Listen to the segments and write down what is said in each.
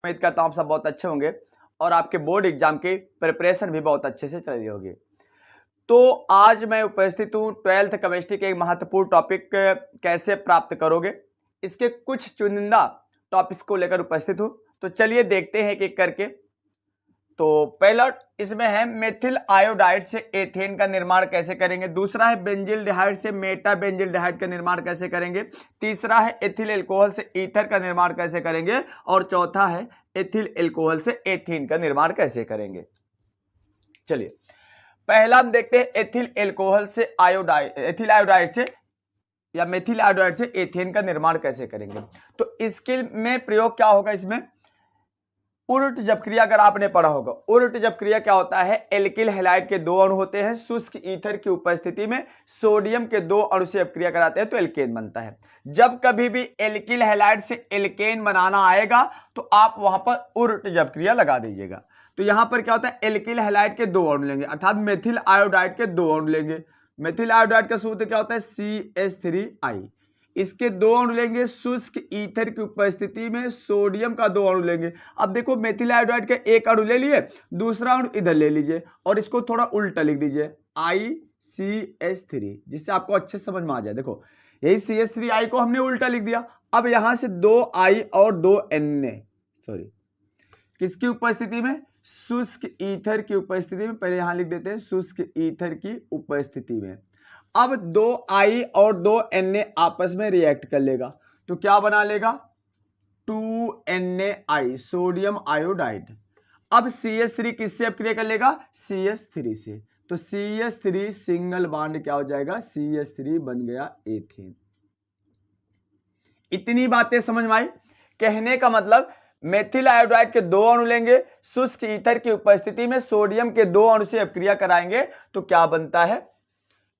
उम्मीद करता हूँ आप सब बहुत अच्छे होंगे और आपके बोर्ड एग्जाम की प्रिपरेशन भी बहुत अच्छे से चल रही होगी। तो आज मैं उपस्थित हूँ 12th केमिस्ट्री के एक महत्वपूर्ण टॉपिक कैसे प्राप्त करोगे, इसके कुछ चुनिंदा टॉपिक्स को लेकर उपस्थित हूँ। तो चलिए देखते हैं एक करके। तो पहला इसमें है मेथिल आयोडाइड से एथेन का निर्माण कैसे करेंगे, दूसरा है बेंजिल डिहाइड से मेटा बेंजिल डिहाइड का निर्माण कैसे करेंगे, तीसरा है एथिल एल्कोहल से ईथर का निर्माण कैसे करेंगे और चौथा है एथिल एल्कोहल से एथीन का निर्माण कैसे करेंगे। चलिए पहला हम देखते हैं एथिल एल्कोहल से एथिल आयोडाइड से या मेथिल आयोडाइड से एथेन का निर्माण कैसे करेंगे। तो इसके में प्रयोग क्या होगा, इसमें उलट जब क्रिया अगर आपने पढ़ा होगा, उलट जब क्रिया क्या होता है, एल्किल हैलाइड के दो अणु होते हैं, शुष्क ईथर की उपस्थिति में सोडियम के दो अणु से जब क्रिया कराते हैं तो एल्केन बनता है। जब कभी भी एल्किल हैलाइड से एल्केन बनाना आएगा तो आप वहां पर उलट जब क्रिया लगा दीजिएगा। तो यहां पर क्या होता है, एल्किल हैलाइड के दो अणु लेंगे अर्थात मेथिल आयोडाइड के दो अणु लेंगे। मेथिल आयोडाइड का सूत्र क्या होता है, CH3I। इसके दो अणु लेंगे, शुष्क ईथर की उपस्थिति में सोडियम का दो अणु लेंगे। अब देखो मेथिल आयोडाइड का एक अणु ले लिए, दूसरा अणु इधर ले लीजिए और इसको थोड़ा उल्टा लिख दीजिए ICH3, जिससे आपको अच्छे समझ में आ जाए। देखो यही CH3I को हमने उल्टा लिख दिया। अब यहां से दो I और दो Na, सॉरी किसकी उपस्थिति में, शुष्क ईथर की उपस्थिति में, पहले यहां लिख देते हैं शुष्क ईथर की उपस्थिति में। अब दो I और दो Na आपस में रिएक्ट कर लेगा तो क्या बना लेगा, 2NaI सोडियम आयोडाइड। अब CH3 किससे अपक्रिया कर लेगा, CH3 से। तो CH3 सिंगल बॉन्ड क्या हो जाएगा, CH3 बन गया एथेन। इतनी बातें समझ में आई। कहने का मतलब मेथिल आयोडाइड के दो अणु लेंगे, शुष्क ईथर की उपस्थिति में सोडियम के दो अणु से अपक्रिया कराएंगे तो क्या बनता है,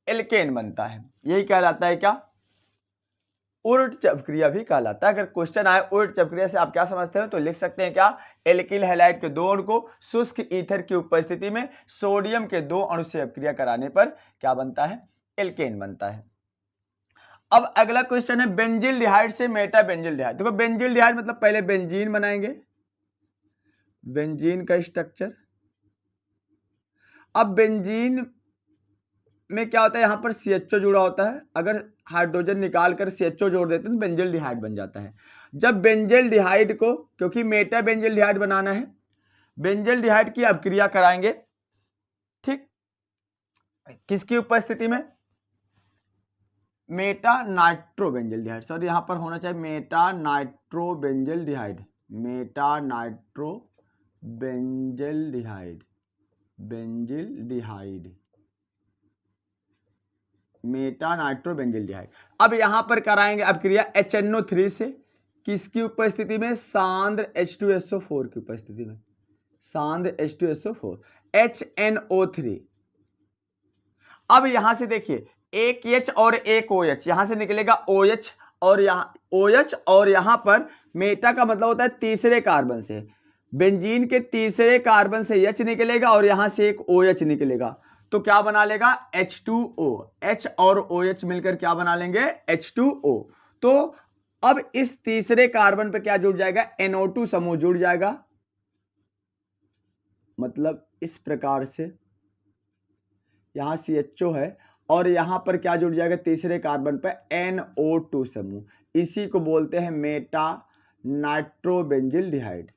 एल्केन बनता है। यही कहलाता है क्या, उलट चपक्रिया भी कहलाता है। अगर क्वेश्चन आए उलट चपक्रिया से आप क्या समझते हो तो लिख सकते हैं क्या, एल्किल हैलाइड के दो अणु को शुष्क ईथर की उपस्थिति में सोडियम के दो अणु से अपक्रिया कराने पर क्या बनता है, एल्केन बनता है। अब अगला क्वेश्चन है बेंजिल डिहाइड से मेटा बेंजिल डिहाइड। देखो बेंजिल डिहाइड मतलब पहले बेंजीन बनाएंगे, बेंजीन का स्ट्रक्चर। अब बेंजीन में क्या होता है, यहां पर CHO जुड़ा होता है, अगर हाइड्रोजन निकाल कर CHO जोड़ देते हैं तो बेंजिल डिहाइड बन जाता है। जब बेंजिल डिहाइड को, क्योंकि मेटा बेंजिल डिहाइड बनाना है, बेंजिल डिहाइड की अपक्रिया कराएंगे, ठीक, किसकी उपस्थिति में, meta nitro benzaldehyde, sorry यहां पर होना चाहिए meta nitro benzaldehyde, meta nitro benzaldehyde, benzaldehyde, meta nitro benzaldehyde. अब यहां पर कराएंगे अपक्रिया HNO3 से, किसकी उपस्थिति में, सांद्र H2SO4 की उपस्थिति में, सांद्र H2SO4 HNO3। अब यहां से देखिए एक H और एक OH, यहां से निकलेगा OH और यहां OH और यहां पर मेटा का मतलब होता है तीसरे कार्बन से, बेंजीन के तीसरे कार्बन से H निकलेगा और यहां से एक OH निकलेगा तो क्या बना लेगा, H2O। H और OH मिलकर क्या बना लेंगे, H2O। तो अब इस तीसरे कार्बन पे क्या जुड़ जाएगा, NO2 समूह जुड़ जाएगा। मतलब इस प्रकार से यहां CHO है और यहां पर क्या जुड़ जाएगा, तीसरे कार्बन पे NO2 समूह। इसी को बोलते हैं meta nitro benzaldehyde,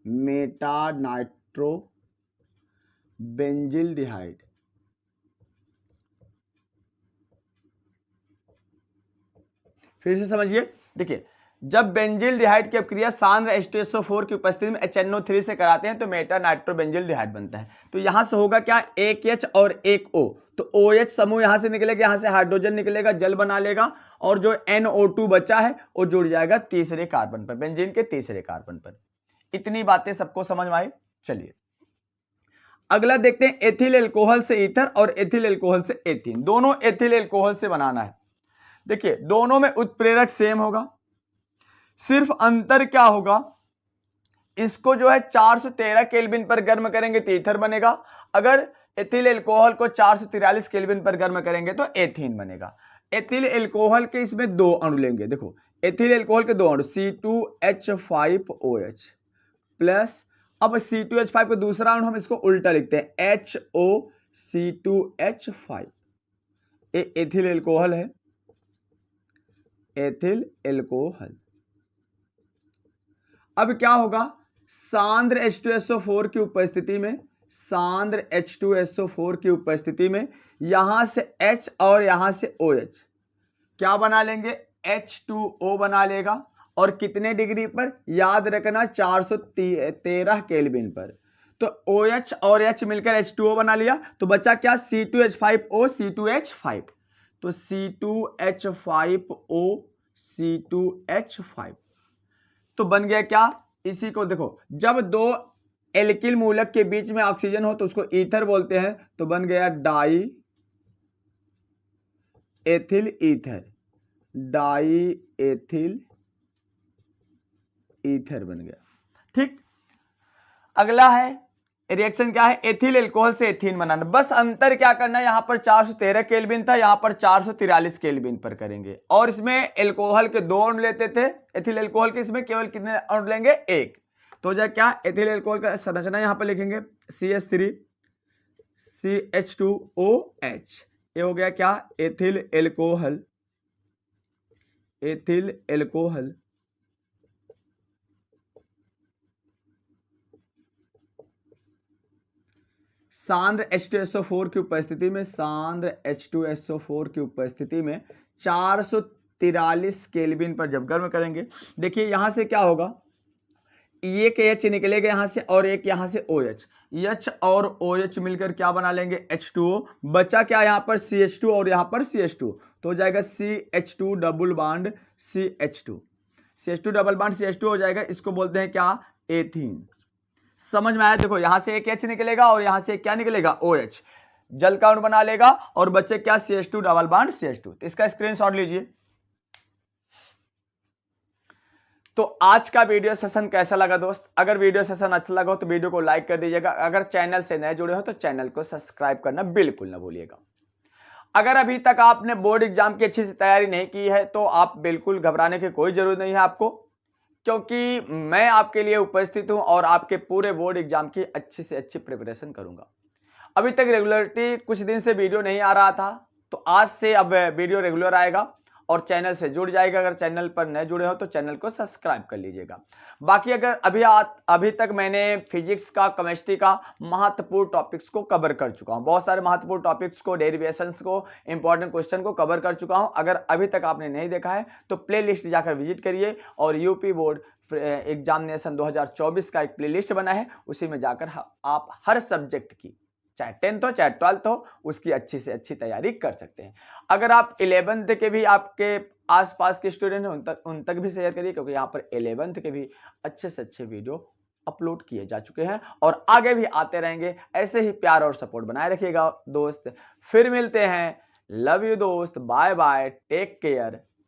meta nitro benzaldehyde. फिर से समझिए, देखिए जब बेंजिल डिहाइड की अपक्रिया सांद्र H2SO4 की उपस्थिति में HNO3 से कराते हैं तो मेटा नाइट्रो बेंजिल डिहाइड बनता है। तो यहां से होगा क्या, एक H और एक O, तो OH समूह यहां से निकलेगा, यहां से हाइड्रोजन निकलेगा, जल बना लेगा और जो NO2 बचा है वो जुड़ जाएगा तीसरे कार्बन पर, बेंजीन के तीसरे कार्बन पर। इतनी बातें सबको समझ में आई। चलिए अगला देखते हैं एथिल एल्कोहल से ईथर और एथिल एल्कोहल से एथीन। दोनों एथिल एल्कोहल से बनाना है। देखिए दोनों में उत्प्रेरक सेम होगा, सिर्फ अंतर क्या होगा, इसको जो है 413 केल्विन पर गर्म करेंगे तो ईथर बनेगा, अगर एथिल एल्कोहल को 443 केल्विन पर गर्म करेंगे तो एथीन बनेगा। एथिल एल्कोहल के इसमें दो अणु लेंगे, देखो एथिल एल्कोहल के दो अणु C2H5OH प्लस, अब C2H5 का दूसरा अणु हम इसको उल्टा लिखते हैं, HOC2H5, ये एथिल एल्कोहल है, एथिल एल्कोहल। अब क्या होगा, सांद्र H2SO4 की उपस्थिति में, सांद्र H2SO4 की उपस्थिति में यहां से H और यहां से OH क्या बना लेंगे, H2O बना लेगा, और कितने डिग्री पर, याद रखना 413 केल्विन पर। तो OH और H मिलकर H2O बना लिया, तो बचा क्या, C2H5O, C2H5, तो C2H5O, C2H5, तो बन गया क्या, इसी को देखो, जब दो एल्किल मूलक के बीच में ऑक्सीजन हो तो उसको ईथर बोलते हैं, तो बन गया die ethyl ether, die ethyl ether बन गया। ठीक, अगला है रिएक्शन क्या है, एथिल एल्कोहल से एथीन बनाना। बस अंतर क्या करना है, यहां पर 413 केल्विन था, यहां पर 443 केल्विन पर करेंगे, और इसमें एल्कोहल के 2 अणु लेते थे, एथिल एल्कोहल के इसमें केवल कितने अणु लेंगे, 1। तो हो जाए क्या, एथिल एल्कोहल का संरचना यहां पर लिखेंगे CH3 CH2OH, ये हो गया क्या, एथिल एल्कोहल, एथिल एल्कोहल। सांद्र H2SO4 की उपस्थिति में, सांद्र H2SO4 की उपस्थिति में 443 केल्विन पर जब गर्म करेंगे, देखिए यहां से क्या होगा, एक H निकलेगा यहां से और एक यहां से OH, H और OH मिलकर क्या बना लेंगे, H2O, बचा क्या यहां पर CH2 और यहां पर CH2, तो हो जाएगा CH2 double bond CH2, CH2 double bond CH2 हो जाएगा, इसको बोलते हैं क्या, एथीन। समझ में आया, देखो यहां से एक H निकलेगा और यहां से क्या निकलेगा, OH, जल का अणु बना लेगा, और बचे क्या, CH2 डबल बॉन्ड CH2, तो इसका स्क्रीनशॉट लीजिए। तो आज का वीडियो सेशन कैसा लगा दोस्त, अगर वीडियो सेशन अच्छा लगा हो तो वीडियो को लाइक कर दीजिएगा, अगर चैनल से नए जुड़े हो तो चैनल को सब्सक्राइब करना बिल्कुल ना भूलिएगा। अगर अभी तक आपने बोर्ड एग्जाम की अच्छी से तैयारी नहीं की है तो आप बिल्कुल घबराने की कोई जरूरत नहीं है आपको, क्योंकि मैं आपके लिए उपस्थित हूं और आपके पूरे बोर्ड एग्जाम की अच्छी से अच्छी प्रिपरेशन करूंगा। अभी तक रेगुलरिटी कुछ दिन से वीडियो नहीं आ रहा था, तो आज से अब वीडियो रेगुलर आएगा और चैनल से जुड़ जाएगा। अगर चैनल पर नए जुड़े हो तो चैनल को सब्सक्राइब कर लीजिएगा। बाकी अगर अभी तक मैंने फिजिक्स का, केमिस्ट्री का महत्वपूर्ण टॉपिक्स को कवर कर चुका हूं, बहुत सारे महत्वपूर्ण टॉपिक्स को, डेरिवेशंस को, इंपॉर्टेंट क्वेश्चन को कवर कर चुका हूं। अगर अभी तक आपने नहीं देखा है तो प्ले लिस्ट जाकर विजिट करिए, और यूपी बोर्ड एग्जामिनेशन 2024 का एक प्ले लिस्ट बना है, उसी में जाकर आप हर सब्जेक्ट की, चाहे 10th हो चाहे 12th हो, उसकी अच्छी से अच्छी तैयारी कर सकते हैं। अगर आप 11th के भी आपके आसपास के स्टूडेंट हैं उन तक भी शेयर करिए, क्योंकि यहाँ पर 11th के भी अच्छे से अच्छे वीडियो अपलोड किए जा चुके हैं और आगे भी आते रहेंगे। ऐसे ही प्यार और सपोर्ट बनाए रखिएगा दोस्त। फिर मिलते हैं, लव यू दोस्त, बाय बाय, टेक केयर।